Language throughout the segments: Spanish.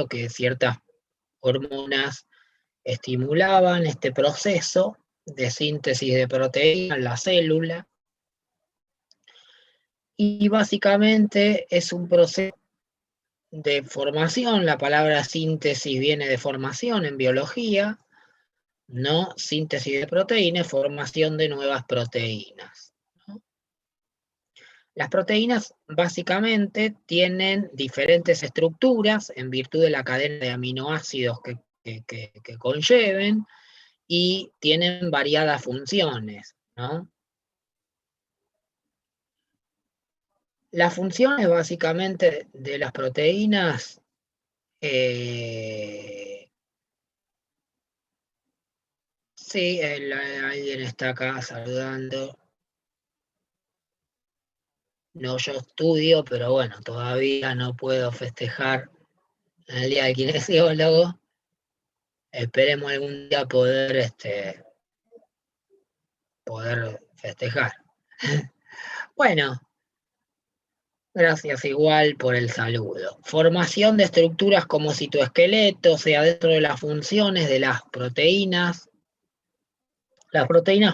que ciertas hormonas estimulaban este proceso de síntesis de proteína en la célula, y básicamente es un proceso de formación. La palabra síntesis viene de formación en biología, ¿no? Síntesis de proteínas, formación de nuevas proteínas, ¿no? Las proteínas básicamente tienen diferentes estructuras en virtud de la cadena de aminoácidos que conlleven, y tienen variadas funciones, ¿no? Las funciones básicamente de las proteínas, sí, alguien está acá saludando. No, yo estudio, pero bueno, todavía no puedo festejar el día del kinesiólogo. Esperemos algún día poder festejar. Bueno, gracias igual por el saludo. Formación de estructuras como citoesqueleto, o sea, dentro de las funciones de las proteínas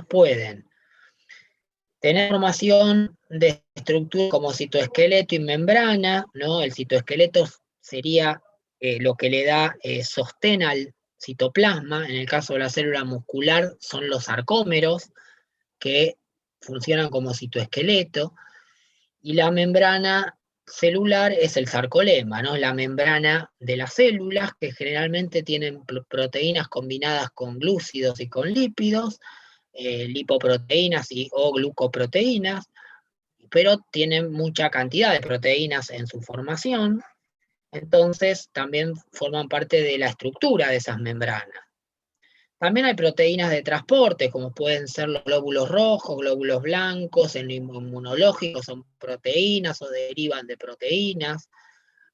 pueden tener formación de estructuras como citoesqueleto y membrana, ¿no? El citoesqueleto sería lo que le da sostén al citoplasma. En el caso de la célula muscular son los sarcómeros, que funcionan como citoesqueleto, y la membrana celular es el sarcolema, ¿no? La membrana de las células, que generalmente tienen proteínas combinadas con glúcidos y con lípidos, lipoproteínas o glucoproteínas, pero tienen mucha cantidad de proteínas en su formación, entonces también forman parte de la estructura de esas membranas. También hay proteínas de transporte, como pueden ser los glóbulos rojos, glóbulos blancos, en lo inmunológico son proteínas o derivan de proteínas.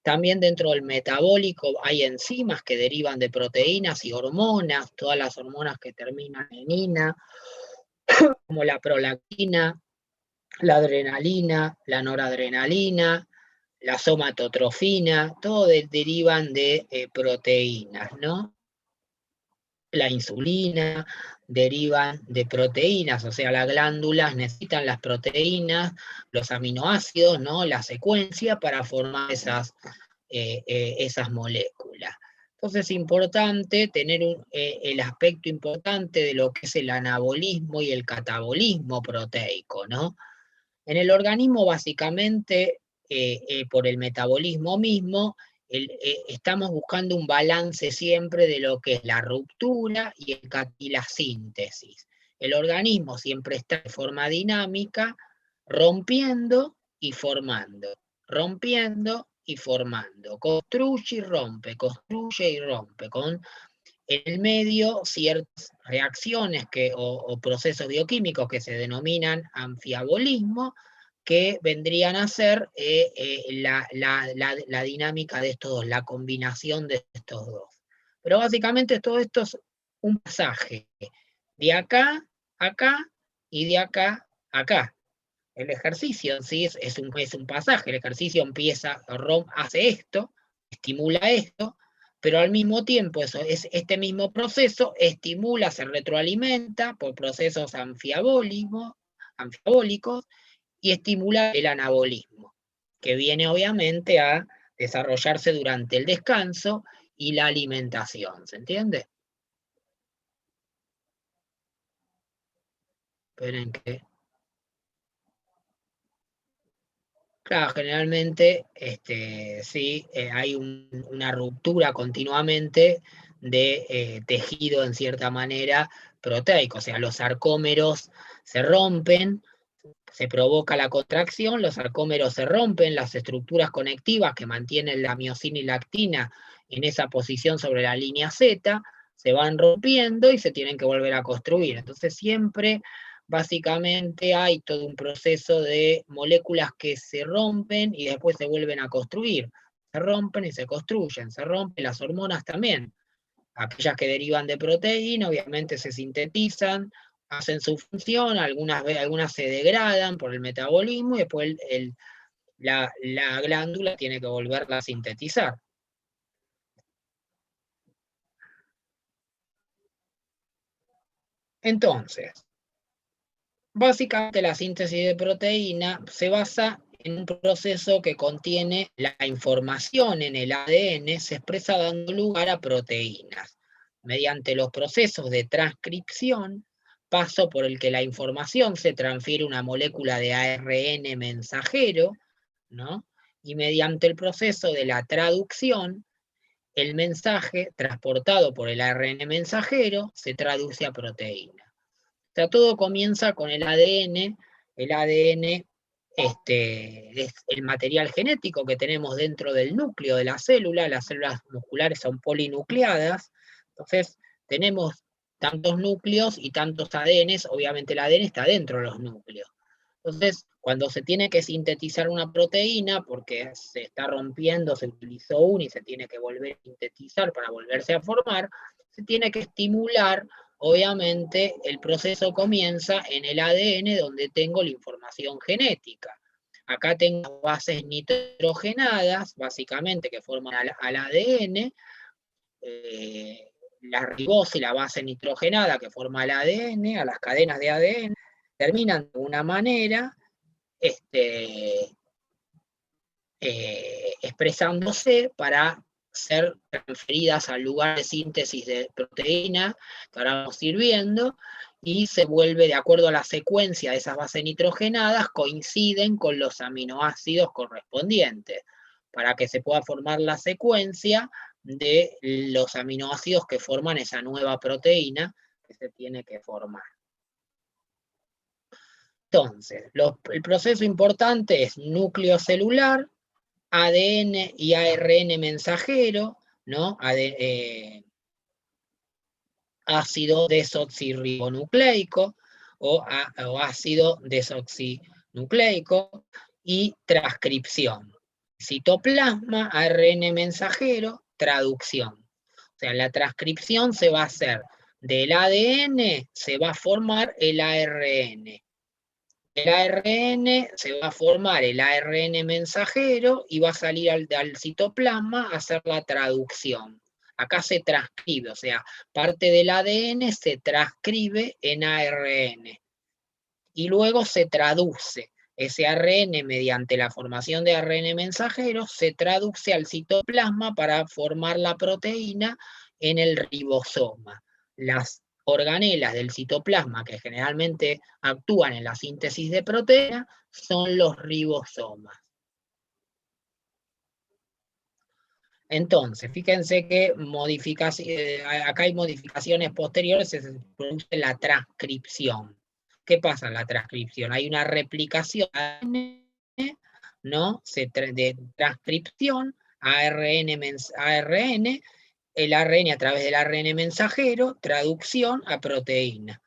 También dentro del metabólico hay enzimas que derivan de proteínas y hormonas, todas las hormonas que terminan en ina, como la prolactina, la adrenalina, la noradrenalina, la somatotrofina, todo derivan de proteínas, ¿no? La insulina derivan de proteínas, o sea, las glándulas necesitan las proteínas, los aminoácidos, ¿no? La secuencia para formar esas moléculas. Entonces es importante tener el aspecto importante de lo que es el anabolismo y el catabolismo proteico, ¿no? En el organismo, básicamente, por el metabolismo mismo, estamos buscando un balance siempre de lo que es la ruptura y la síntesis. El organismo siempre está de forma dinámica, rompiendo y formando, rompiendo y formando, construye y rompe, con en el medio ciertas reacciones o procesos bioquímicos que se denominan anfiabolismo, que vendrían a ser la dinámica de estos dos, la combinación de estos dos. Pero básicamente todo esto es un pasaje, de acá, acá, y de acá, acá. El ejercicio en sí es un pasaje, el ejercicio empieza, hace esto, estimula esto, pero al mismo tiempo este mismo proceso estimula, se retroalimenta por procesos anfiabólicos, y estimula el anabolismo, que viene obviamente a desarrollarse durante el descanso y la alimentación, ¿se entiende? Esperen que... Claro, generalmente sí, hay una ruptura continuamente de tejido en cierta manera proteico, o sea, los sarcómeros se rompen, se provoca la contracción, los sarcómeros se rompen, las estructuras conectivas que mantienen la miosina y la actina en esa posición sobre la línea Z, se van rompiendo y se tienen que volver a construir. Entonces siempre, básicamente, hay todo un proceso de moléculas que se rompen y después se vuelven a construir. Se rompen y se construyen, se rompen las hormonas también. Aquellas que derivan de proteína, obviamente se sintetizan, hacen su función, algunas se degradan por el metabolismo y después la glándula tiene que volverla a sintetizar. Entonces, básicamente la síntesis de proteína se basa en un proceso que contiene la información en el ADN, se expresa dando lugar a proteínas. Mediante los procesos de transcripción, paso por el que la información se transfiere a una molécula de ARN mensajero, ¿no? Y mediante el proceso de la traducción, el mensaje transportado por el ARN mensajero se traduce a proteína. O sea, todo comienza con el ADN. El ADN es el material genético que tenemos dentro del núcleo de la célula. Las células musculares son polinucleadas. Entonces, tenemos tantos núcleos y tantos ADNs. Obviamente el ADN está dentro de los núcleos. Entonces, cuando se tiene que sintetizar una proteína, porque se está rompiendo, se utilizó una y se tiene que volver a sintetizar para volverse a formar, se tiene que estimular. Obviamente, el proceso comienza en el ADN, donde tengo la información genética. Acá tengo bases nitrogenadas, básicamente, que forman al ADN, la ribosa y la base nitrogenada que forma el ADN, a las cadenas de ADN, terminan de una manera expresándose para ser transferidas al lugar de síntesis de proteína, que ahora vamos a ir viendo, y se vuelve, de acuerdo a la secuencia de esas bases nitrogenadas, coinciden con los aminoácidos correspondientes, para que se pueda formar la secuencia de los aminoácidos que forman esa nueva proteína que se tiene que formar. Entonces, el proceso importante es núcleo celular, ADN y ARN mensajero, ¿no? Ácido desoxirribonucleico o ácido desoxinucleico, y transcripción. Citoplasma, ARN mensajero, traducción. O sea, la transcripción se va a hacer del ADN, se va a formar el ARN. El ARN se va a formar el ARN mensajero y va a salir al citoplasma a hacer la traducción. Acá se transcribe, o sea, parte del ADN se transcribe en ARN y luego se traduce. Ese ARN, mediante la formación de ARN mensajero, se traduce al citoplasma para formar la proteína en el ribosoma. Las organelas del citoplasma que generalmente actúan en la síntesis de proteína son los ribosomas. Entonces, fíjense que acá hay modificaciones posteriores, se produce la transcripción. ¿Qué pasa en la transcripción? Hay una replicación, ¿no? De transcripción, ARN, el ARN a través del ARN mensajero, traducción a proteína.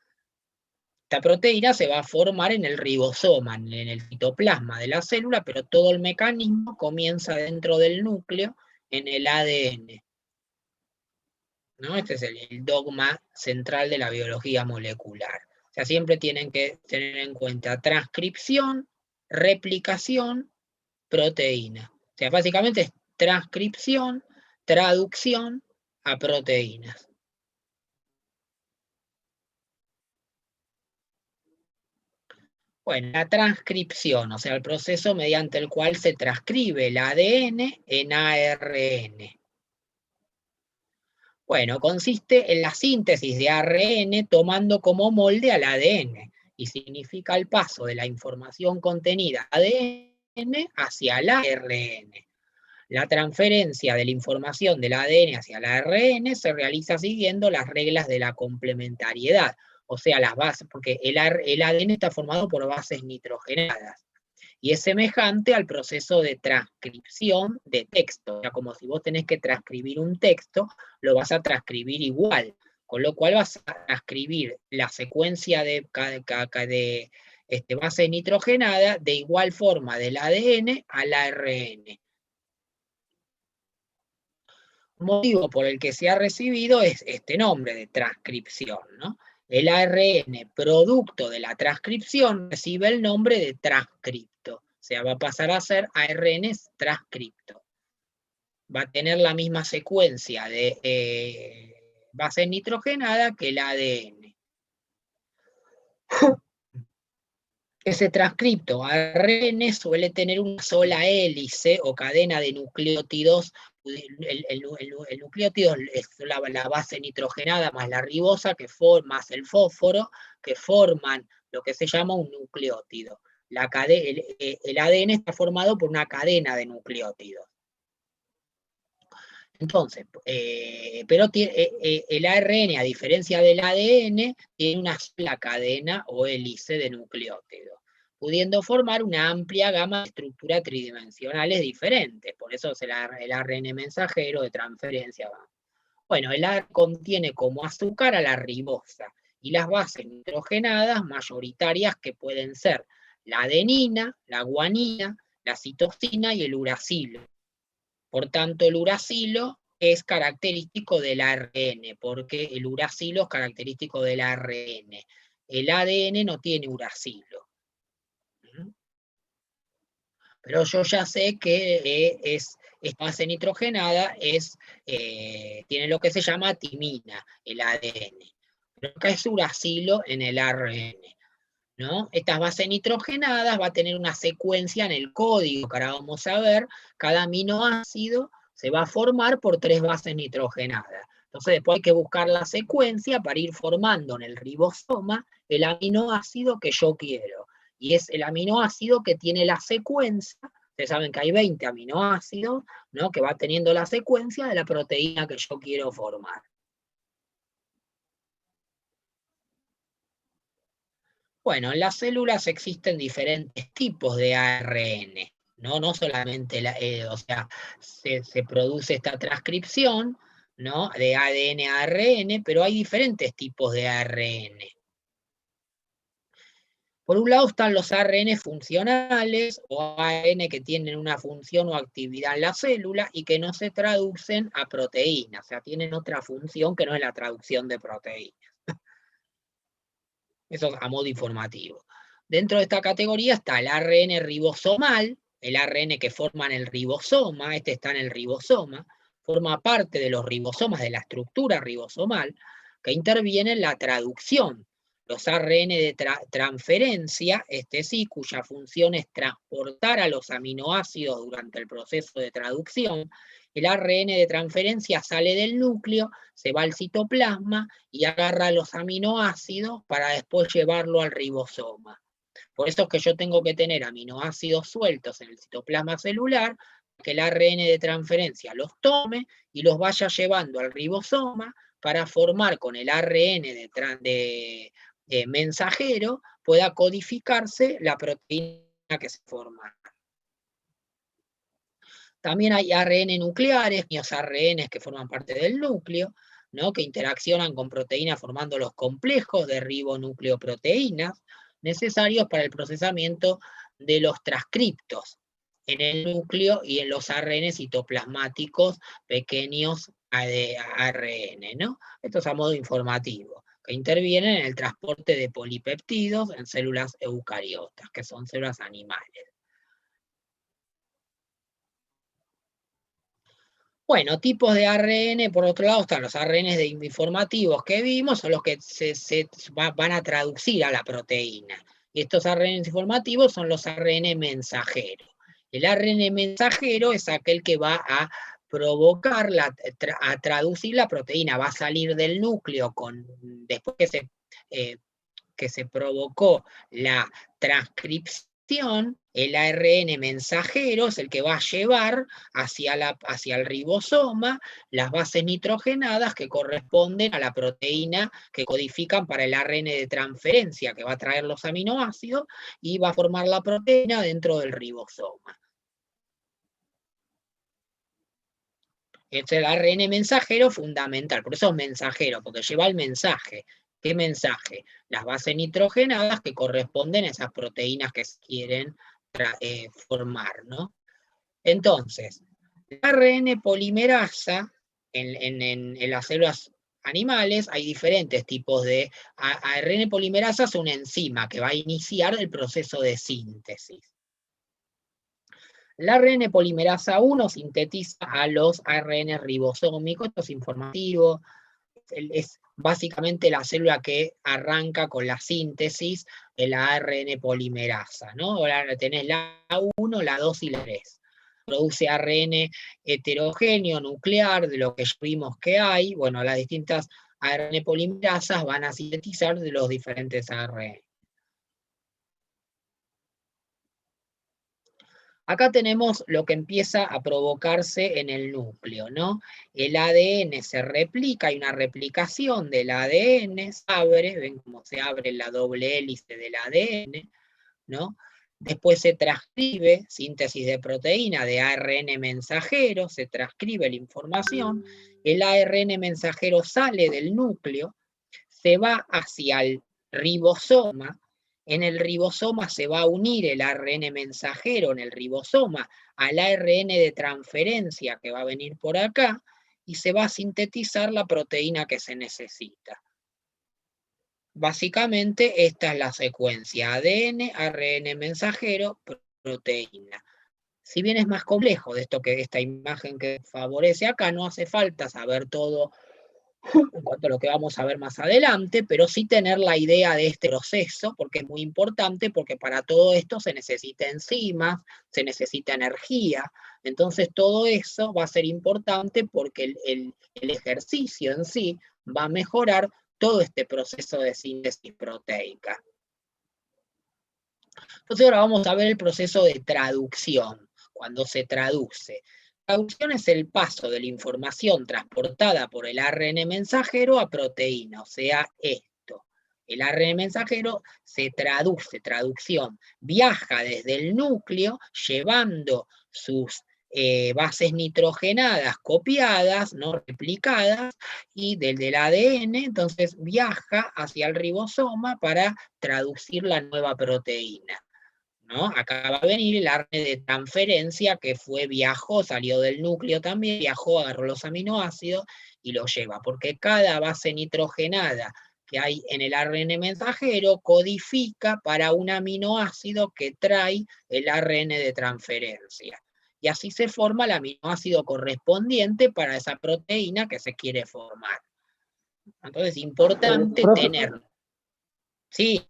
Esta proteína se va a formar en el ribosoma, en el citoplasma de la célula, pero todo el mecanismo comienza dentro del núcleo, en el ADN. ¿No? Este es el dogma central de la biología molecular. O sea, siempre tienen que tener en cuenta transcripción, replicación, proteína. O sea, básicamente es transcripción, traducción a proteínas. Bueno, la transcripción, o sea, el proceso mediante el cual se transcribe el ADN en ARN. Bueno, consiste en la síntesis de ARN tomando como molde al ADN y significa el paso de la información contenida en ADN hacia el ARN. La transferencia de la información del ADN hacia el ARN se realiza siguiendo las reglas de la complementariedad, o sea, las bases, porque el ADN está formado por bases nitrogenadas y es semejante al proceso de transcripción de texto. O sea, como si vos tenés que transcribir un texto, lo vas a transcribir igual, con lo cual vas a transcribir la secuencia de base nitrogenada de igual forma del ADN al ARN. Motivo por el que se ha recibido es este nombre de transcripción, ¿no? El ARN producto de la transcripción recibe el nombre de transcripto, o sea, va a pasar a ser ARN transcripto. Va a tener la misma secuencia de base nitrogenada que el ADN. Ese transcripto ARN suele tener una sola hélice o cadena de nucleótidos. El nucleótido es la base nitrogenada más la ribosa, más el fósforo, que forman lo que se llama un nucleótido. El ADN está formado por una cadena de nucleótidos. Entonces, pero el ARN, a diferencia del ADN, tiene una sola cadena o hélice de nucleótidos, pudiendo formar una amplia gama de estructuras tridimensionales diferentes. Por eso es el ARN mensajero de transferencia. Bueno, el ARN contiene como azúcar a la ribosa y las bases nitrogenadas mayoritarias, que pueden ser la adenina, la guanina, la citosina y el uracilo. Por tanto, el uracilo es característico del ARN, porque el uracilo es característico del ARN. El ADN no tiene uracilo. Pero yo ya sé que esta base nitrogenada tiene lo que se llama timina, el ADN. Pero acá es uracilo en el ARN. ¿No? Estas bases nitrogenadas va a tener una secuencia en el código que ahora vamos a ver. Cada aminoácido se va a formar por 3 bases nitrogenadas. Entonces después hay que buscar la secuencia para ir formando en el ribosoma el aminoácido que yo quiero. Y es el aminoácido que tiene la secuencia. Ustedes saben que hay 20 aminoácidos, ¿no? Que va teniendo la secuencia de la proteína que yo quiero formar. Bueno, en las células existen diferentes tipos de ARN, ¿no? No solamente, o sea, se produce esta transcripción, ¿no? De ADN a ARN, pero hay diferentes tipos de ARN. Por un lado están los ARN funcionales, o ARN que tienen una función o actividad en la célula y que no se traducen a proteínas, o sea, tienen otra función que no es la traducción de proteínas. Eso a modo informativo. Dentro de esta categoría está el ARN ribosomal, el ARN que forma en el ribosoma, este está en el ribosoma, forma parte de los ribosomas, de la estructura ribosomal, que interviene en la traducción. Los ARN de transferencia, sí, cuya función es transportar a los aminoácidos durante el proceso de traducción. El ARN de transferencia sale del núcleo, se va al citoplasma y agarra los aminoácidos para después llevarlo al ribosoma. Por eso es que yo tengo que tener aminoácidos sueltos en el citoplasma celular, que el ARN de transferencia los tome y los vaya llevando al ribosoma para formar con el ARN de mensajero, pueda codificarse la proteína que se forma. También hay ARN nucleares, los ARN que forman parte del núcleo, ¿no? Que interaccionan con proteínas formando los complejos de ribonucleoproteínas necesarios para el procesamiento de los transcriptos en el núcleo y en los ARN citoplasmáticos pequeños de ARN, ¿no? Esto es a modo informativo, que intervienen en el transporte de polipeptidos en células eucariotas, que son células animales. Bueno, tipos de ARN, por otro lado, están los ARN informativos que vimos, son los que van a traducir a la proteína. Y estos ARN informativos son los ARN mensajeros. El ARN mensajero es aquel que va a provocar, a traducir la proteína, va a salir del núcleo después que se provocó la transcripción. El ARN mensajero es el que va a llevar hacia el ribosoma las bases nitrogenadas que corresponden a la proteína que codifican para el ARN de transferencia, que va a traer los aminoácidos y va a formar la proteína dentro del ribosoma. Es el ARN mensajero fundamental, por eso es mensajero, porque lleva el mensaje. ¿Qué mensaje? Las bases nitrogenadas que corresponden a esas proteínas que se quieren formar, ¿no? Entonces, la ARN polimerasa, en las células animales hay diferentes tipos de ARN polimerasa, es una enzima que va a iniciar el proceso de síntesis. La ARN polimerasa 1 sintetiza a los ARN ribosómicos, esto es informativo, es básicamente la célula que arranca con la síntesis de la ARN polimerasa, ¿no? Ahora tenés la 1, la 2 y la 3. Produce ARN heterogéneo, nuclear, de lo que ya vimos que hay. Bueno, las distintas ARN polimerasas van a sintetizar de los diferentes ARN. Acá tenemos lo que empieza a provocarse en el núcleo, ¿no? El ADN se replica, hay una replicación del ADN, se abre, ven cómo se abre la doble hélice del ADN, ¿no? Después se transcribe, síntesis de proteína de ARN mensajero, se transcribe la información, el ARN mensajero sale del núcleo, se va hacia el ribosoma. En el ribosoma se va a unir el ARN mensajero en el ribosoma al ARN de transferencia que va a venir por acá y se va a sintetizar la proteína que se necesita. Básicamente esta es la secuencia: ADN, ARN mensajero, proteína. Si bien es más complejo de esto que esta imagen que favorece acá, no hace falta saber todo en cuanto a lo que vamos a ver más adelante, pero sí tener la idea de este proceso, porque es muy importante, porque para todo esto se necesita enzimas, se necesita energía, entonces todo eso va a ser importante porque el ejercicio en sí va a mejorar todo este proceso de síntesis proteica. Entonces ahora vamos a ver el proceso de traducción, cuando se traduce. Traducción es el paso de la información transportada por el ARN mensajero a proteína, o sea, esto. El ARN mensajero se traduce, traducción, viaja desde el núcleo llevando sus bases nitrogenadas copiadas, no replicadas, y del ADN, entonces viaja hacia el ribosoma para traducir la nueva proteína, ¿no? Acá va a venir el ARN de transferencia que viajó, salió del núcleo también, viajó, agarró los aminoácidos y lo lleva, porque cada base nitrogenada que hay en el ARN mensajero codifica para un aminoácido que trae el ARN de transferencia. Y así se forma el aminoácido correspondiente para esa proteína que se quiere formar. Entonces, importante tenerlo. Sí.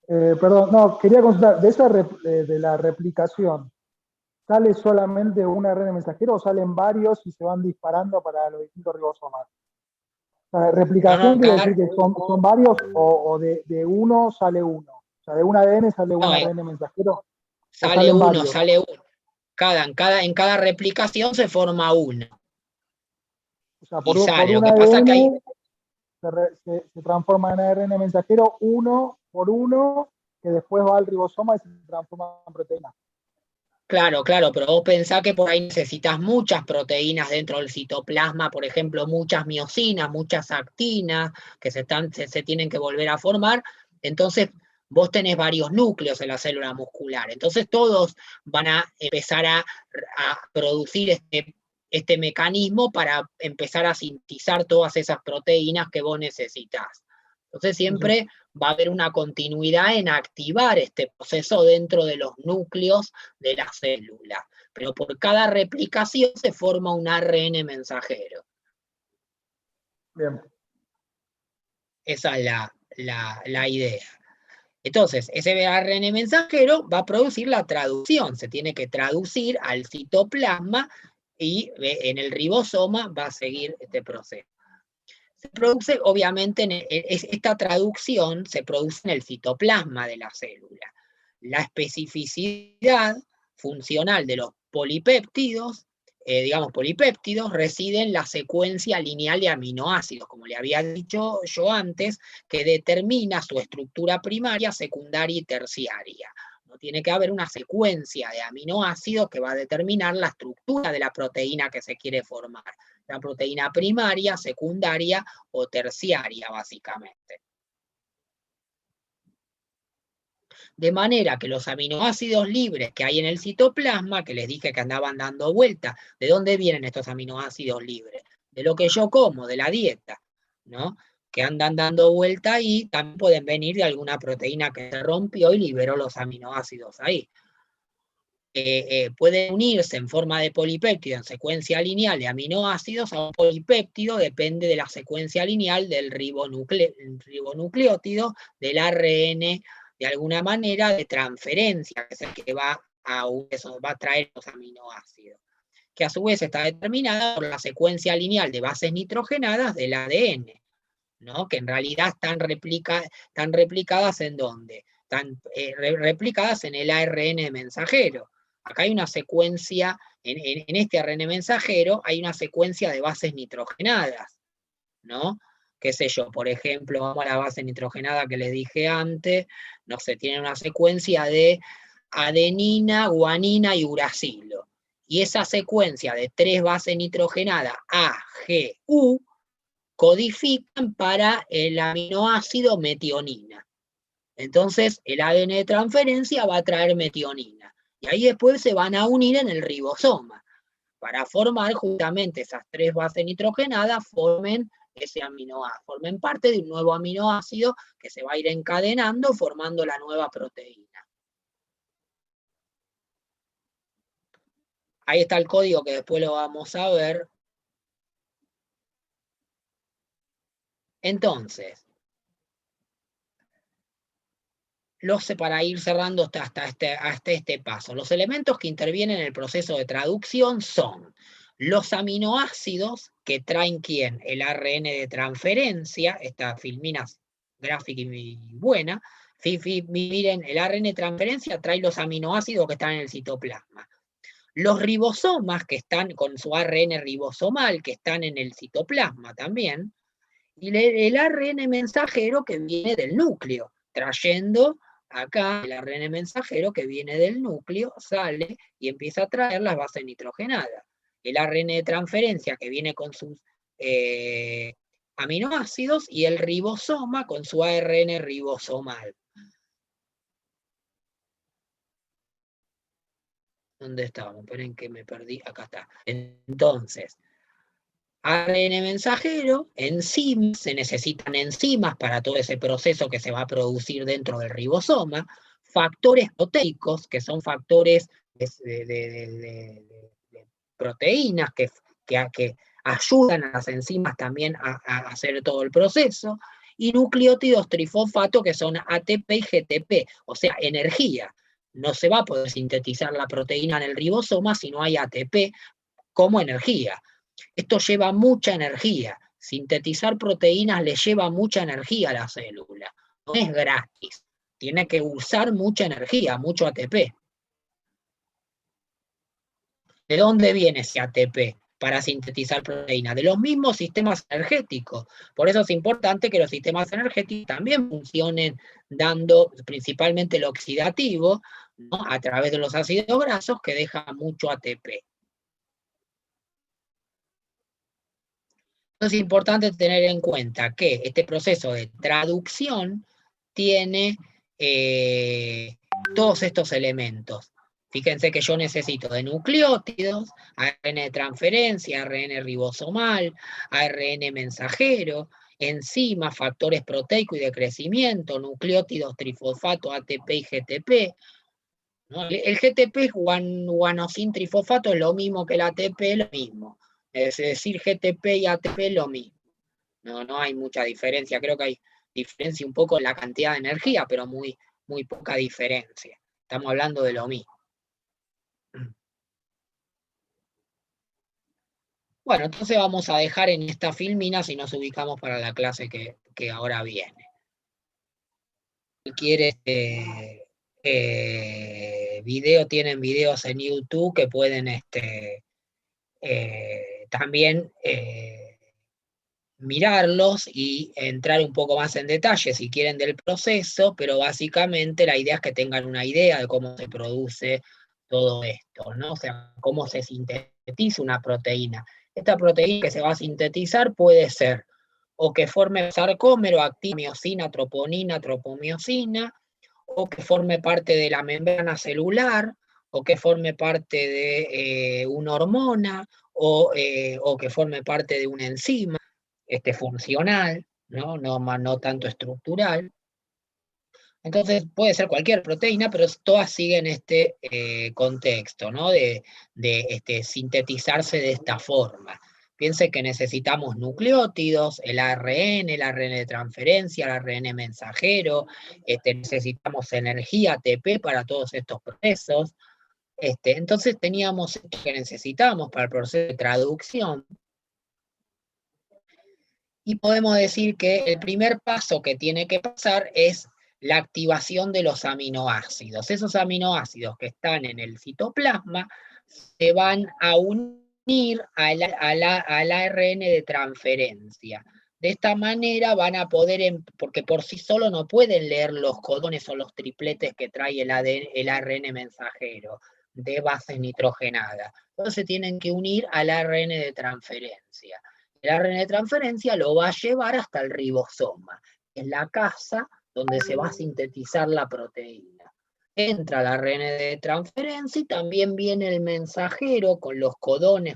Perdón, no, quería consultar, de la replicación, ¿sale solamente un ARN mensajero o salen varios y se van disparando para los distintos ribosomas? O sea, replicación quiere decir que son varios o de uno sale uno. O sea, de un ADN sale un ARN mensajero. Sale uno, sale uno. En cada replicación se forma uno. O sea, por un ADN se transforma en ARN mensajero uno por uno, que después va al ribosoma y se transforma en proteína. Claro, pero vos pensás que por ahí necesitas muchas proteínas dentro del citoplasma, por ejemplo, muchas miosinas, muchas actinas, que se tienen que volver a formar. Entonces, vos tenés varios núcleos en la célula muscular. Entonces, todos van a empezar a producir este mecanismo para empezar a sintetizar todas esas proteínas que vos necesitas. Entonces siempre va a haber una continuidad en activar este proceso dentro de los núcleos de la célula. Pero por cada replicación se forma un ARN mensajero. Bien. Esa es la idea. Entonces, ese ARN mensajero va a producir la traducción. Se tiene que traducir al citoplasma y en el ribosoma va a seguir este proceso. Se produce, obviamente, esta traducción se produce en el citoplasma de la célula. La especificidad funcional de los polipéptidos, polipéptidos, reside en la secuencia lineal de aminoácidos, como le había dicho yo antes, que determina su estructura primaria, secundaria y terciaria. No tiene que haber una secuencia de aminoácidos que va a determinar la estructura de la proteína que se quiere formar. La proteína primaria, secundaria o terciaria, básicamente. De manera que los aminoácidos libres que hay en el citoplasma, que les dije que andaban dando vuelta, ¿de dónde vienen estos aminoácidos libres? De lo que yo como, de la dieta, ¿no? Que andan dando vuelta ahí, también pueden venir de alguna proteína que se rompió y liberó los aminoácidos ahí. puede unirse en forma de polipéptido en secuencia lineal de aminoácidos a un polipéptido, depende de la secuencia lineal del ribonucleótido del ARN, de alguna manera, de transferencia, que es el que va a traer los aminoácidos, que a su vez está determinada por la secuencia lineal de bases nitrogenadas del ADN, ¿no? Que en realidad están replicadas ¿en dónde? Están replicadas en el ARN mensajero. Acá hay una secuencia, en este ARN mensajero hay una secuencia de bases nitrogenadas, ¿no? Qué sé yo, por ejemplo, vamos a la base nitrogenada que les dije antes, no sé, tiene una secuencia de adenina, guanina y uracilo. Y esa secuencia de 3 bases nitrogenadas A, G, U, codifican para el aminoácido metionina. Entonces, el ADN de transferencia va a traer metionina. Y ahí después se van a unir en el ribosoma para formar justamente esas 3 bases nitrogenadas, formen parte de un nuevo aminoácido que se va a ir encadenando formando la nueva proteína. Ahí está el código que después lo vamos a ver. Entonces, para ir cerrando hasta este paso, los elementos que intervienen en el proceso de traducción son los aminoácidos que traen ¿quién? El ARN de transferencia, esta filmina gráfica y buena. Miren, el ARN de transferencia trae los aminoácidos que están en el citoplasma. Los ribosomas, que están con su ARN ribosomal, que están en el citoplasma también, y el ARN mensajero que viene del núcleo, trayendo acá el ARN mensajero que viene del núcleo, sale y empieza a traer las bases nitrogenadas. El ARN de transferencia que viene con sus aminoácidos y el ribosoma con su ARN ribosomal. ¿Dónde estábamos? Esperen que me perdí. Acá está. Entonces, ARN mensajero, enzimas, se necesitan enzimas para todo ese proceso que se va a producir dentro del ribosoma, factores proteicos, que son factores de proteínas que ayudan a las enzimas también a hacer todo el proceso, y nucleótidos trifosfato, que son ATP y GTP, o sea, energía. No se va a poder sintetizar la proteína en el ribosoma si no hay ATP como energía. Esto lleva mucha energía. Sintetizar proteínas le lleva mucha energía a la célula. No es gratis. Tiene que usar mucha energía, mucho ATP. ¿De dónde viene ese ATP para sintetizar proteínas? De los mismos sistemas energéticos. Por eso es importante que los sistemas energéticos también funcionen dando principalmente el oxidativo, ¿no? A través de los ácidos grasos que dejan mucho ATP. Es importante tener en cuenta que este proceso de traducción tiene todos estos elementos. Fíjense que yo necesito de nucleótidos, ARN de transferencia, ARN ribosomal, ARN mensajero, enzimas, factores proteicos y de crecimiento, nucleótidos, trifosfato, ATP y GTP. ¿No? El GTP es guanosin trifosfato, es lo mismo que el ATP, es lo mismo. Es decir, GTP y ATP es lo mismo. No hay mucha diferencia. Creo que hay diferencia un poco en la cantidad de energía, pero muy, muy poca diferencia. Estamos hablando de lo mismo. Bueno, entonces vamos a dejar en esta filmina si nos ubicamos para la clase que ahora viene. Si quiere tienen videos en YouTube que pueden también mirarlos y entrar un poco más en detalle si quieren del proceso, pero básicamente la idea es que tengan una idea de cómo se produce todo esto, ¿no? O sea, cómo se sintetiza una proteína. Esta proteína que se va a sintetizar puede ser o que forme sarcómero, activa miosina, troponina, tropomiosina, o que forme parte de la membrana celular, o que forme parte de una hormona, o que forme parte de una enzima funcional, ¿no? No tanto estructural. Entonces puede ser cualquier proteína, pero todas siguen este contexto, ¿no? De sintetizarse de esta forma. Piense que necesitamos nucleótidos, el ARN de transferencia, el ARN mensajero, necesitamos energía ATP para todos estos procesos. Entonces teníamos esto que necesitábamos para el proceso de traducción. Y podemos decir que el primer paso que tiene que pasar es la activación de los aminoácidos. Esos aminoácidos que están en el citoplasma se van a unir al ARN de transferencia. De esta manera van a poder, porque por sí solo no pueden leer los codones o los tripletes que trae el ARN mensajero de bases nitrogenadas. Entonces tienen que unir al ARN de transferencia. El ARN de transferencia lo va a llevar hasta el ribosoma, que es la casa donde se va a sintetizar la proteína. Entra el ARN de transferencia y también viene el mensajero con los codones,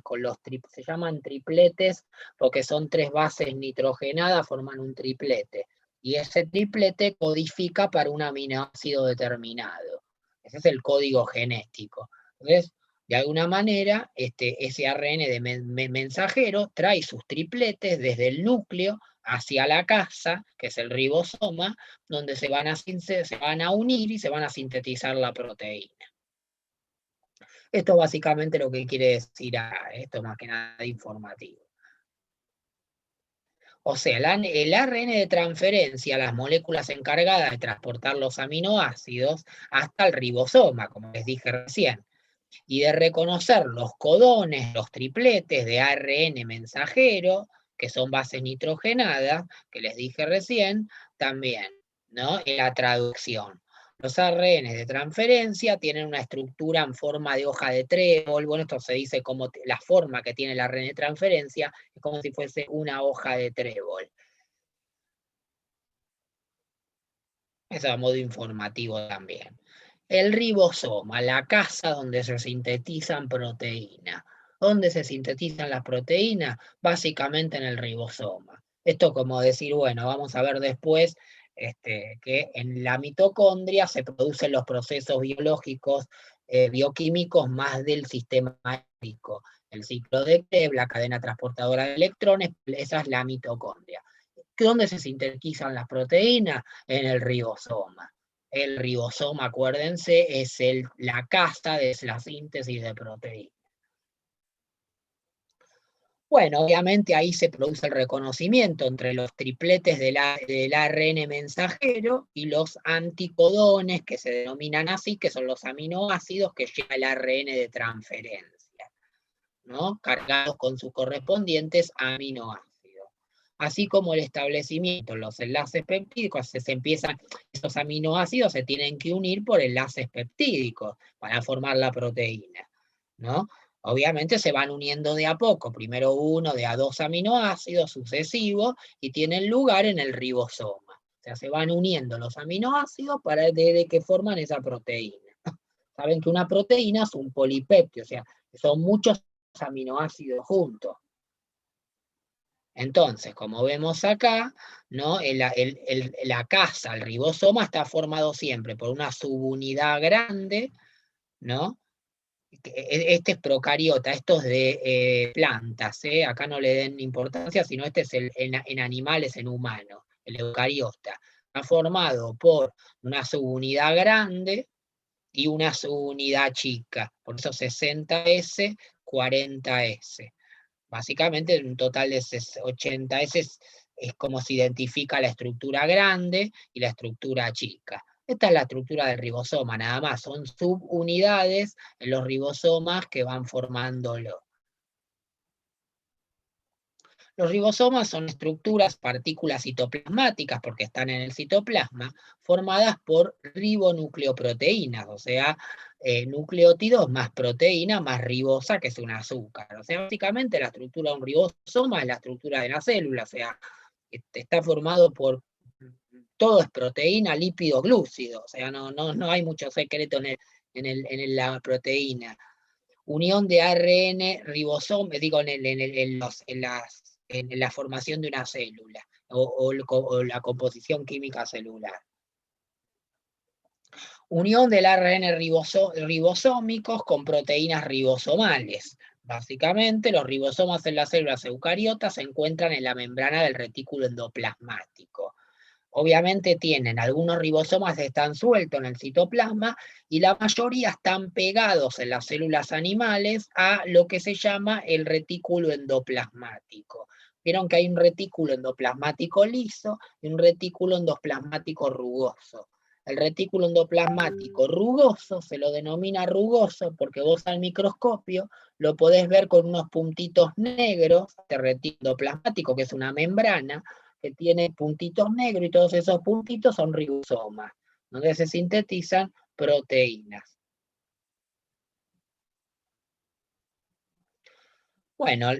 se llaman tripletes porque son 3 bases nitrogenadas, forman un triplete. Y ese triplete codifica para un aminoácido determinado. Ese es el código genético. Entonces, de alguna manera, ese ARN de mensajero trae sus tripletes desde el núcleo hacia la casa, que es el ribosoma, donde se van a unir y se van a sintetizar la proteína. Esto básicamente lo que quiere decir esto más que nada informativo. O sea, el ARN de transferencia, las moléculas encargadas de transportar los aminoácidos hasta el ribosoma, como les dije recién, y de reconocer los codones, los tripletes de ARN mensajero, que son bases nitrogenadas, que les dije recién, también, ¿no? En la traducción. Los ARN de transferencia tienen una estructura en forma de hoja de trébol. Bueno, esto se dice como la forma que tiene el ARN de transferencia, es como si fuese una hoja de trébol. Eso a modo informativo también. El ribosoma, la casa donde se sintetizan proteínas. ¿Dónde se sintetizan las proteínas? Básicamente en el ribosoma. Esto como decir, bueno, vamos a ver después que en la mitocondria se producen los procesos biológicos, bioquímicos más del sistema hepático. El ciclo de Krebs, la cadena transportadora de electrones, esa es la mitocondria. ¿Dónde se sintetizan las proteínas? En el ribosoma. El ribosoma, acuérdense, es la casa de la síntesis de proteínas. Bueno, obviamente ahí se produce el reconocimiento entre los tripletes del ARN mensajero y los anticodones, que se denominan así, que son los aminoácidos que lleva el ARN de transferencia, ¿no? Cargados con sus correspondientes aminoácidos. Así como el establecimiento, los enlaces peptídicos, esos aminoácidos se tienen que unir por enlaces peptídicos para formar la proteína, ¿no? Obviamente se van uniendo de a poco, primero uno de a 2 aminoácidos sucesivos y tienen lugar en el ribosoma. O sea, se van uniendo los aminoácidos de que forman esa proteína. Saben que una proteína es un polipéptido, o sea, son muchos aminoácidos juntos. Entonces, como vemos acá, ¿no? La casa, el ribosoma, está formado siempre por una subunidad grande, ¿no? Este es procariota, esto es de plantas, acá no le den importancia, sino este es en animales, en humanos, el eucariota. Está formado por una subunidad grande y una subunidad chica, por eso 60S, 40S. Básicamente un total de 80, ese es como se identifica la estructura grande y la estructura chica. Esta es la estructura del ribosoma, nada más, son subunidades en los ribosomas que van formándolo. Los ribosomas son estructuras, partículas citoplasmáticas, porque están en el citoplasma, formadas por ribonucleoproteínas, o sea, nucleótidos más proteína más ribosa, que es un azúcar. O sea, básicamente la estructura de un ribosoma es la estructura de la célula, o sea, está formado por, todo es proteína, lípido, glúcido, o sea, no hay mucho secreto en la proteína. Unión de ARN ribosoma, digo, en la formación de una célula o la composición química celular. Unión del ARN ribosómicos con proteínas ribosomales. Básicamente, los ribosomas en las células eucariotas se encuentran en la membrana del retículo endoplasmático. Obviamente algunos ribosomas están sueltos en el citoplasma y la mayoría están pegados en las células animales a lo que se llama el retículo endoplasmático. Vieron que hay un retículo endoplasmático liso y un retículo endoplasmático rugoso. El retículo endoplasmático rugoso se lo denomina rugoso porque vos al microscopio lo podés ver con unos puntitos negros, este retículo endoplasmático que es una membrana, que tiene puntitos negros y todos esos puntitos son ribosomas, donde se sintetizan proteínas. Bueno,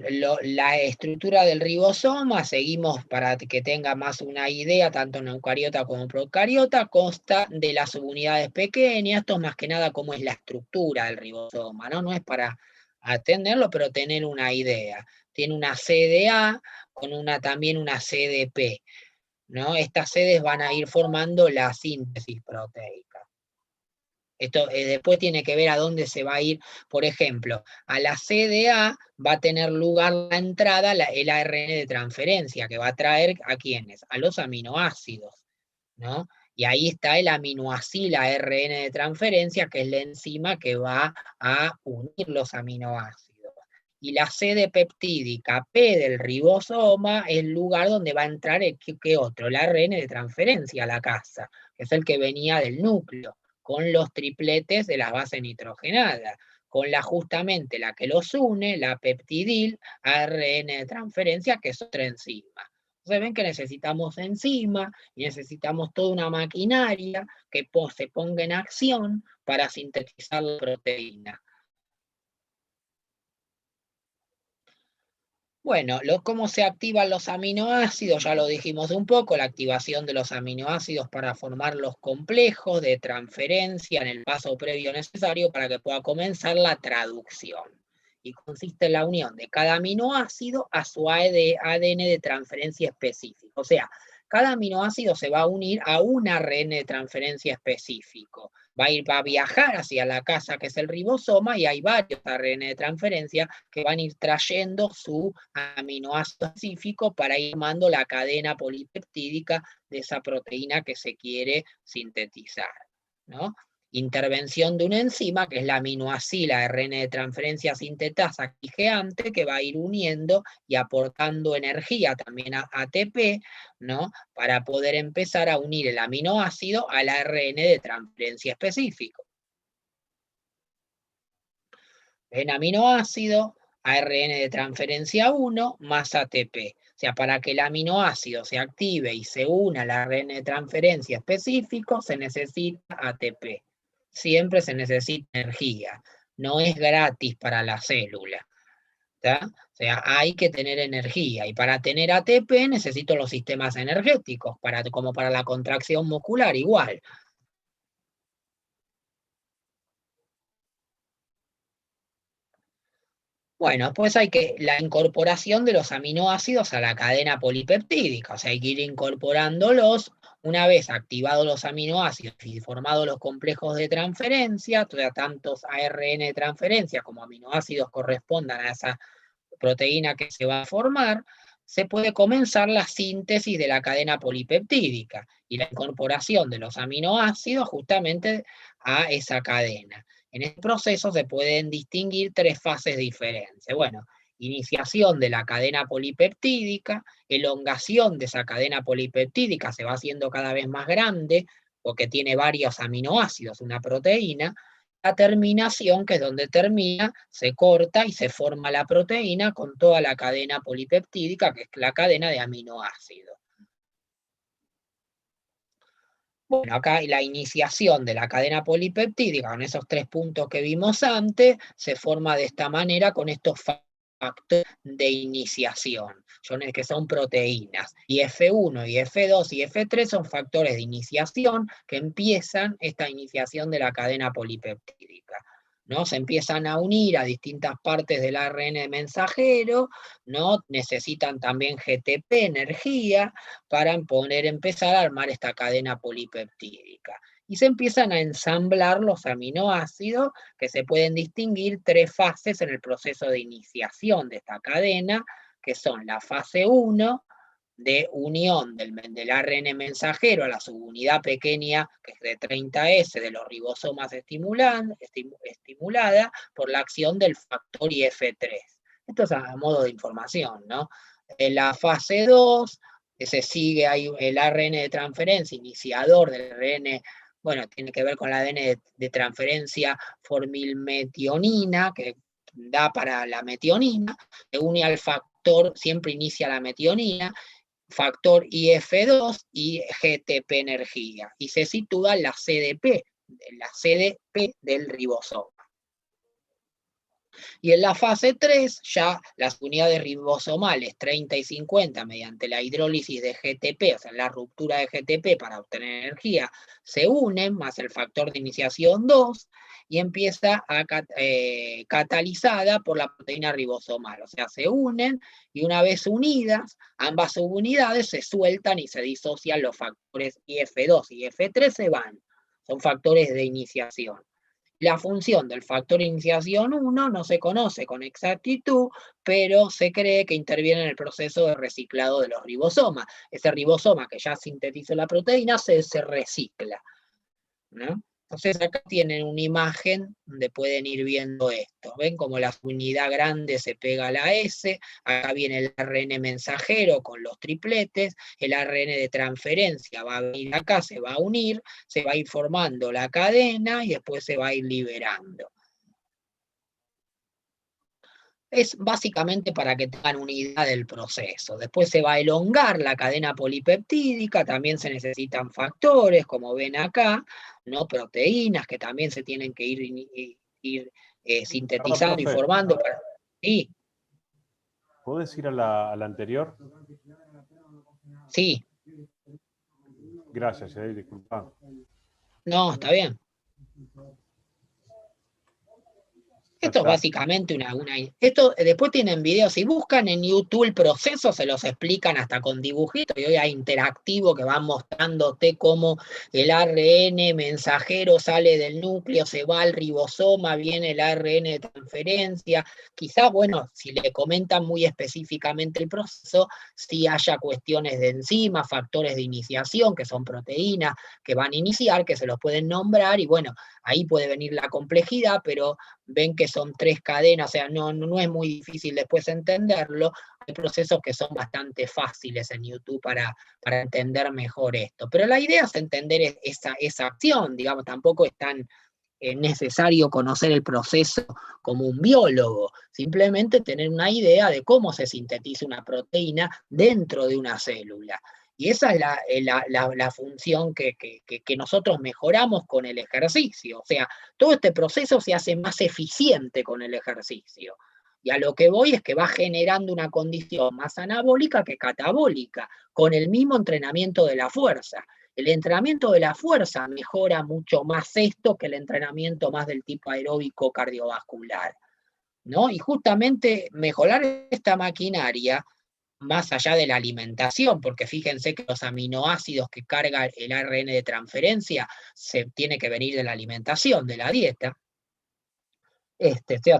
la estructura del ribosoma, seguimos para que tenga más una idea, tanto en eucariota como en procariota, consta de las subunidades pequeñas, esto es más que nada cómo es la estructura del ribosoma, ¿no? No es para atenderlo, pero tener una idea. Tiene una CDA con también una CDP, ¿no? Estas sedes van a ir formando la síntesis proteica. Esto después tiene que ver a dónde se va a ir, por ejemplo, a la CDA va a tener lugar la entrada, el ARN de transferencia, que va a traer ¿a quiénes? A los aminoácidos, ¿no? Y ahí está el aminoacil ARN de transferencia, que es la enzima que va a unir los aminoácidos. Y la sede peptídica P del ribosoma es el lugar donde va a entrar ¿qué otro? El ARN de transferencia a la casa, que es el que venía del núcleo, con los tripletes de la base nitrogenada, con justamente la que los une, la peptidil, ARN de transferencia, que es otra enzima. Entonces ven que necesitamos enzima y necesitamos toda una maquinaria que se ponga en acción para sintetizar la proteína. Bueno, cómo se activan los aminoácidos, ya lo dijimos un poco, la activación de los aminoácidos para formar los complejos de transferencia en el paso previo necesario para que pueda comenzar la traducción. Y consiste en la unión de cada aminoácido a su ADN de transferencia específico. O sea, cada aminoácido se va a unir a un ARN de transferencia específico. Va a viajar hacia la casa que es el ribosoma y hay varios ARN de transferencia que van a ir trayendo su aminoácido específico para ir formando la cadena polipeptídica de esa proteína que se quiere sintetizar, ¿no? Intervención de una enzima, que es la aminoacila ARN de transferencia sintetasa quigeante, que va a ir uniendo y aportando energía también a ATP, ¿no? Para poder empezar a unir el aminoácido al ARN de transferencia específico. En aminoácido, ARN de transferencia 1 más ATP. O sea, para que el aminoácido se active y se una al ARN de transferencia específico, se necesita ATP. Siempre se necesita energía. No es gratis para la célula. ¿Tá? O sea, hay que tener energía. Y para tener ATP necesito los sistemas energéticos, como para la contracción muscular, igual. Bueno, pues la incorporación de los aminoácidos a la cadena polipeptídica, o sea, hay que ir incorporándolos una vez activados los aminoácidos y formados los complejos de transferencia, o sea, tantos ARN de transferencia como aminoácidos correspondan a esa proteína que se va a formar, se puede comenzar la síntesis de la cadena polipeptídica y la incorporación de los aminoácidos justamente a esa cadena. En este proceso se pueden distinguir tres fases diferentes. Bueno, iniciación de la cadena polipeptídica, elongación de esa cadena polipeptídica, se va haciendo cada vez más grande porque tiene varios aminoácidos, una proteína. La terminación, que es donde termina, se corta y se forma la proteína con toda la cadena polipeptídica, que es la cadena de aminoácidos. Bueno, acá la iniciación de la cadena polipeptídica, con esos tres puntos que vimos antes, se forma de esta manera con estos factores de iniciación, que son proteínas. Y F1 y F2 y F3 son factores de iniciación que empiezan esta iniciación de la cadena polipeptídica, ¿no? Se empiezan a unir a distintas partes del ARN mensajero, ¿no? Necesitan también GTP, energía, para poder empezar a armar esta cadena polipeptídica. y se empiezan a ensamblar los aminoácidos, que se pueden distinguir 3 fases en el proceso de iniciación de esta cadena, que son la fase 1, de unión del ARN mensajero a la subunidad pequeña, que es de 30S, de los ribosomas estimulada por la acción del factor IF3. Esto es a modo de información, ¿no? En la fase 2, se sigue ahí el ARN de transferencia, iniciador del ARN, bueno, tiene que ver con el ADN de transferencia formilmetionina, que da para la metionina, se une al factor, siempre inicia la metionina, factor IF2 y GTP energía, y se sitúa la CDP del ribosoma. Y en la fase 3, ya las unidades ribosomales 30 y 50, mediante la hidrólisis de GTP, o sea, la ruptura de GTP para obtener energía, se unen, más el factor de iniciación 2, y empieza a catalizada por la proteína ribosomal. O sea, se unen, y una vez unidas, ambas subunidades se sueltan y se disocian los factores IF2 y IF3 se van. Son factores de iniciación. La función del factor iniciación 1 no se conoce con exactitud, pero se cree que interviene en el proceso de reciclado de los ribosomas. Ese ribosoma que ya sintetizó la proteína se recicla, ¿no? Entonces acá tienen una imagen donde pueden ir viendo esto. ¿Ven cómo la unidad grande se pega a la S? Acá viene el ARN mensajero con los tripletes, el ARN de transferencia va a venir acá, se va a unir, se va a ir formando la cadena y después se va a ir liberando. Es básicamente para que tengan una idea del proceso. Después se va a elongar la cadena polipeptídica, también se necesitan factores, como ven acá, ¿no? Proteínas que también se tienen que ir sintetizando y formando. Sí. ¿Puedes ir a la anterior? Sí. Gracias, disculpa. No, está bien. Esto es básicamente esto después tienen videos, si buscan en YouTube el proceso, se los explican hasta con dibujitos, y hoy hay interactivo que van mostrándote cómo el ARN mensajero sale del núcleo, se va al ribosoma, viene el ARN de transferencia. Quizás, bueno, si le comentan muy específicamente el proceso, si haya cuestiones de enzimas, factores de iniciación, que son proteínas que van a iniciar, que se los pueden nombrar, y bueno, ahí puede venir la complejidad, pero ven que son 3 cadenas, o sea, no es muy difícil después entenderlo. Hay procesos que son bastante fáciles en YouTube para entender mejor esto. Pero la idea es entender esa acción, digamos, tampoco es tan necesario conocer el proceso como un biólogo, simplemente tener una idea de cómo se sintetiza una proteína dentro de una célula. Y esa es la función que nosotros mejoramos con el ejercicio. O sea, todo este proceso se hace más eficiente con el ejercicio. Y a lo que voy es que va generando una condición más anabólica que catabólica, con el mismo entrenamiento de la fuerza. El entrenamiento de la fuerza mejora mucho más esto que el entrenamiento más del tipo aeróbico cardiovascular, ¿no? Y justamente mejorar esta maquinaria más allá de la alimentación, porque fíjense que los aminoácidos que carga el ARN de transferencia se tiene que venir de la alimentación, de la dieta.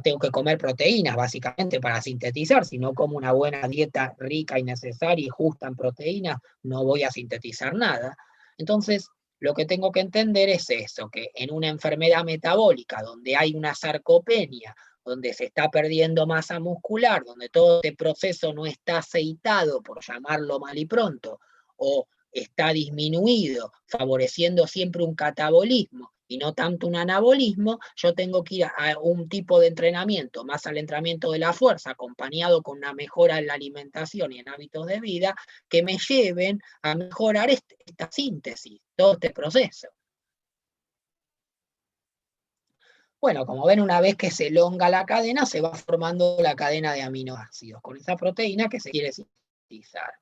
Tengo que comer proteínas básicamente para sintetizar, si no como una buena dieta rica y necesaria y justa en proteínas, no voy a sintetizar nada. Entonces, lo que tengo que entender es eso, que en una enfermedad metabólica donde hay una sarcopenia, donde se está perdiendo masa muscular, donde todo este proceso no está aceitado, por llamarlo mal y pronto, o está disminuido, favoreciendo siempre un catabolismo y no tanto un anabolismo, yo tengo que ir a un tipo de entrenamiento, más al entrenamiento de la fuerza, acompañado con una mejora en la alimentación y en hábitos de vida, que me lleven a mejorar esta síntesis, todo este proceso. Bueno, como ven, una vez que se elonga la cadena, se va formando la cadena de aminoácidos, con esa proteína que se quiere sintetizar.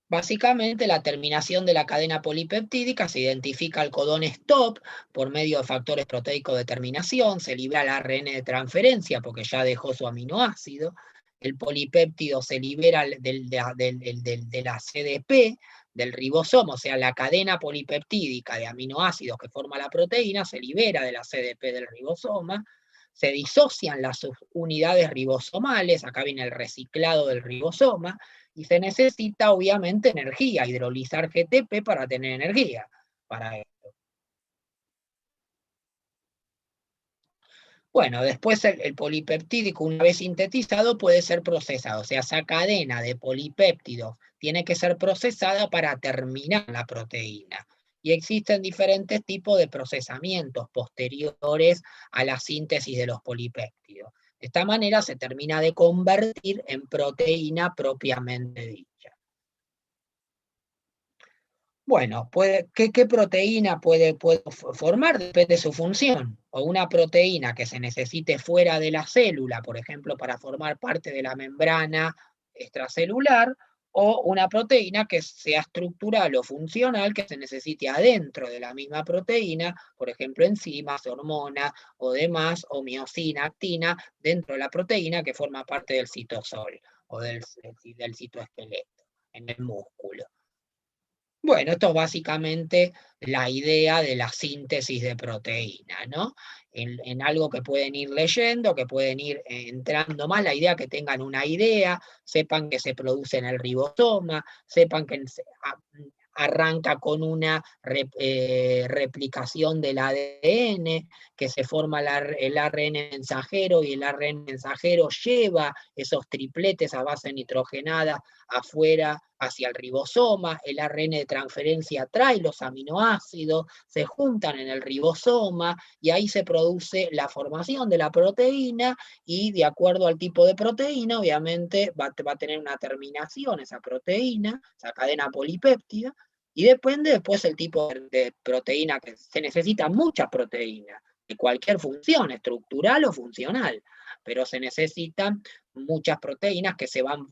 Básicamente, la terminación de la cadena polipeptídica se identifica el codón stop por medio de factores proteicos de terminación, se libera el ARN de transferencia porque ya dejó su aminoácido, el polipéptido se libera de la CDP, del ribosoma, o sea, la cadena polipeptídica de aminoácidos que forma la proteína se libera de la CDP del ribosoma, se disocian las unidades ribosomales, acá viene el reciclado del ribosoma, y se necesita obviamente energía, hidrolizar GTP para tener energía para esto. Bueno, después el polipeptídico, una vez sintetizado, puede ser procesado. O sea, esa cadena de polipéptidos tiene que ser procesada para terminar la proteína. Y existen diferentes tipos de procesamientos posteriores a la síntesis de los polipéptidos. De esta manera se termina de convertir en proteína propiamente dicha. Bueno, ¿qué proteína puede formar? Depende de su función. O una proteína que se necesite fuera de la célula, por ejemplo, para formar parte de la membrana extracelular, o una proteína que sea estructural o funcional que se necesite adentro de la misma proteína, por ejemplo, enzimas, hormonas o demás, o miosina, actina, dentro de la proteína que forma parte del citosol o del citoesqueleto, en el músculo. Bueno, esto es básicamente la idea de la síntesis de proteína, ¿no? En algo que pueden ir leyendo, que pueden ir entrando más, la idea que tengan una idea, sepan que se produce en el ribosoma, sepan que arranca con una replicación del ADN, que se forma el ARN mensajero, y el ARN mensajero lleva esos tripletes a base nitrogenada afuera hacia el ribosoma, el ARN de transferencia trae los aminoácidos, se juntan en el ribosoma y ahí se produce la formación de la proteína, y de acuerdo al tipo de proteína, obviamente va a tener una terminación esa proteína, esa cadena polipéptida, y depende después el tipo de proteína que se necesita. Muchas proteínas de cualquier función, estructural o funcional, pero se necesitan muchas proteínas que se van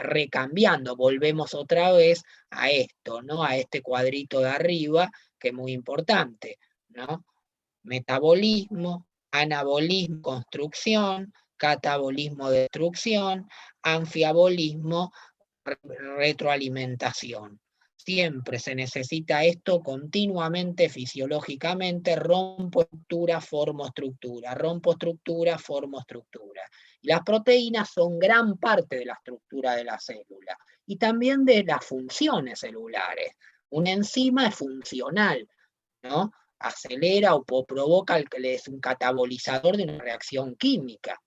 recambiando. Volvemos otra vez a esto, ¿no? A este cuadrito de arriba, que es muy importante, ¿no? Metabolismo, anabolismo, construcción, catabolismo, destrucción, anfiabolismo, retroalimentación. Siempre se necesita esto continuamente, fisiológicamente. Rompo estructura, formo estructura, rompo estructura, formo estructura. Y las proteínas son gran parte de la estructura de la célula y también de las funciones celulares. Una enzima es funcional, ¿no? Acelera o provoca es un catabolizador de una reacción química.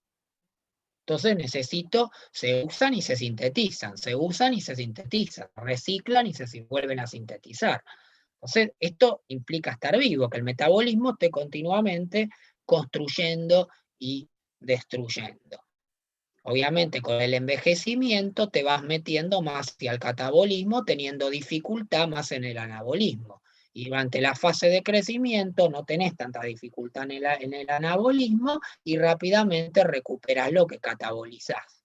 Entonces se usan y se sintetizan, se usan y se sintetizan, reciclan y se vuelven a sintetizar. Entonces, esto implica estar vivo, que el metabolismo esté continuamente construyendo y destruyendo. Obviamente, con el envejecimiento te vas metiendo más hacia el catabolismo, teniendo dificultad más en el anabolismo. Y durante la fase de crecimiento no tenés tanta dificultad en el anabolismo y rápidamente recuperás lo que catabolizás.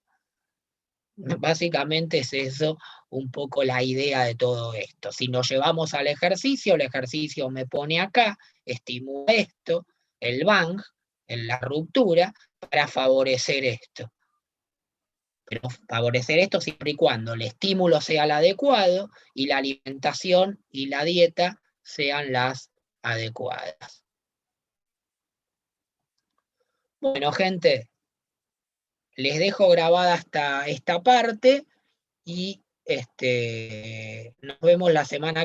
Básicamente es eso un poco la idea de todo esto. Si nos llevamos al ejercicio, el ejercicio me pone acá, estimula esto, el bang, en la ruptura, para favorecer esto. Pero favorecer esto siempre y cuando el estímulo sea el adecuado y la alimentación y la dieta sean las adecuadas. Bueno, gente, les dejo grabada hasta esta parte y nos vemos la semana que viene.